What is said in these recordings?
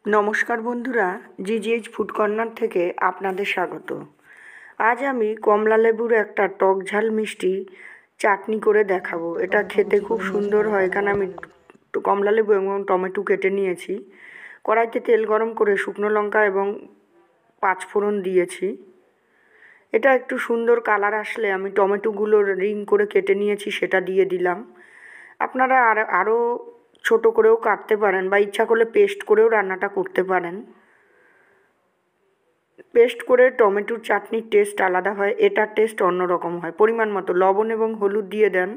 নমস্কার বন্ধুরা, জিজিএইচ food corner থেকে আপনাদের স্বাগত। আজ আমি কমলা লেবুর একটা টক ঝাল মিষ্টি চাটনি করে দেখাবো। এটা খেতে খুব সুন্দর হয়। এখানে আমি কমলা লেবু এবং টমেটো কেটে নিয়েছি। কড়াইতে তেল গরম করে শুকনো লঙ্কা এবং 5 ফোড়ন দিয়েছি। এটা একটু সুন্দর কালার আসলে আমি টমেটোগুলো রিং করে কেটে নিয়েছি, সেটা দিয়ে দিলাম। আপনারা আরও ছোট করেও কাটতে পারেন বা ইচ্ছা করলে পেস্ট করেও রান্নাটা করতে পারেন। পেস্ট করে টমেটোর চাটনির টেস্ট আলাদা হয়, এটার টেস্ট অন্যরকম হয়। পরিমাণ মতো লবণ এবং হলুদ দিয়ে দেন।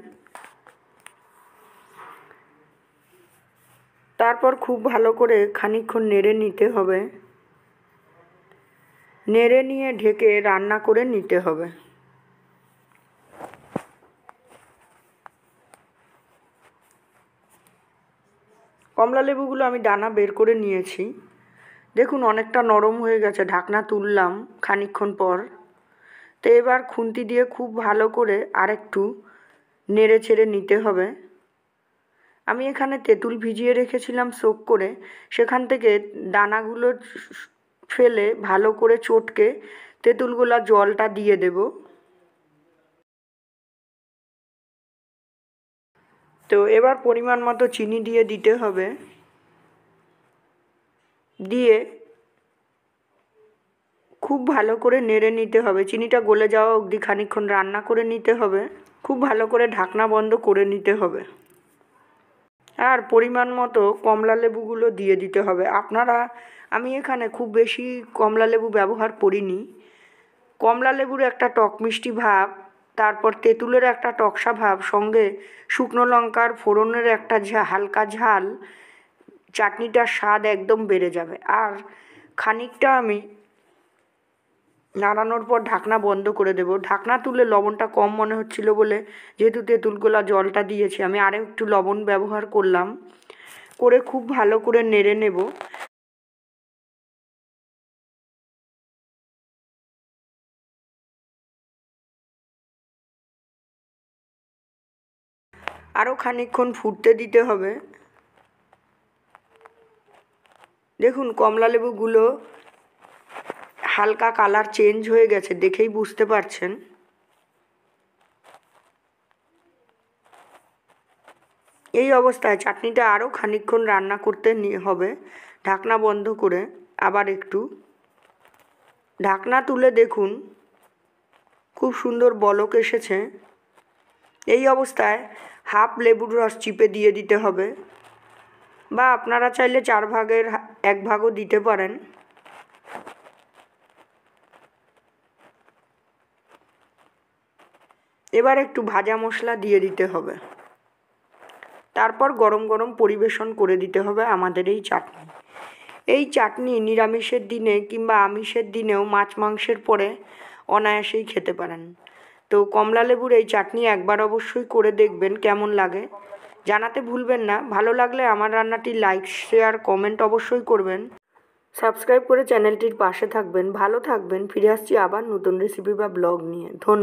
তারপর খুব ভালো করে খানিকক্ষণ নেড়ে নিতে হবে। নেড়ে নিয়ে ঢেকে রান্না করে নিতে হবে। কমলা লেবুগুলো আমি দানা বের করে নিয়েছি। দেখুন অনেকটা নরম হয়ে গেছে। ঢাকনা তুললাম খানিকক্ষণ পর। তো এবার খুন্তি দিয়ে খুব ভালো করে আরেকটু নেড়ে ছেড়ে নিতে হবে। আমি এখানে তেঁতুল ভিজিয়ে রেখেছিলাম সোক করে, সেখান থেকে দানাগুলো ফেলে ভালো করে চটকে তেঁতুলগুলা জলটা দিয়ে দেব। তো এবার পরিমাণ মতো চিনি দিয়ে দিতে হবে। দিয়ে খুব ভালো করে নেড়ে নিতে হবে। চিনিটা গলে যাওয়া অবধি খানিকক্ষণ রান্না করে নিতে হবে। খুব ভালো করে ঢাকনা বন্ধ করে নিতে হবে। আর পরিমাণ মতো কমলা লেবুগুলো দিয়ে দিতে হবে। আমি এখানে খুব বেশি কমলা লেবু ব্যবহার করিনি। কমলা লেবুর একটা টক মিষ্টি ভাব, তারপর তেঁতুলের একটা টকসা ভাব, সঙ্গে শুকনো লঙ্কার ফোড়নের একটা হালকা ঝাল, চাটনিটার স্বাদ একদম বেড়ে যাবে। আর খানিকটা আমি নাড়ানোর পর ঢাকনা বন্ধ করে দেব। ঢাকনা তুলে লবণটা কম মনে হচ্ছিল বলে, যেহেতু তেঁতুলগুলা জলটা দিয়েছি, আমি আরও একটু লবণ ব্যবহার করলাম। করে খুব ভালো করে নেড়ে নেব। আরও খানিকক্ষণ ফুটতে দিতে হবে। দেখুন কমলা লেবুগুলো হালকা কালার চেঞ্জ হয়ে গেছে, দেখেই বুঝতে পারছেন। এই অবস্থায় চাটনিটা আরও খানিকক্ষণ রান্না করতে হবে, ঢাকনা বন্ধ করে। আবার একটু ঢাকনা তুলে দেখুন খুব সুন্দর বলক এসেছে। এই অবস্থায় হাফ লেবুর রস চিপে দিয়ে দিতে হবে, বা আপনারা চাইলে 4 ভাগের 1 ভাগও দিতে পারেন। এবার একটু ভাজা মশলা দিয়ে দিতে হবে। তারপর গরম গরম পরিবেশন করে দিতে হবে আমাদের এই চাটনি। এই চাটনি নিরামিষের দিনে কিংবা আমিষের দিনেও মাছ মাংসের পরে অনায়াসেই খেতে পারেন। তো কমলা লেবুর এই চাটনি একবার অবশ্যই করে দেখবেন, কেমন লাগে জানাতে ভুলবেন না। ভালো লাগলে আমার রান্নাটি লাইক, শেয়ার, কমেন্ট অবশ্যই করবেন। সাবস্ক্রাইব করে চ্যানেলটির পাশে থাকবেন। ভালো থাকবেন। ফিরে আসছি আবার নতুন রেসিপি বা ব্লগ নিয়ে। ধন্যবাদ।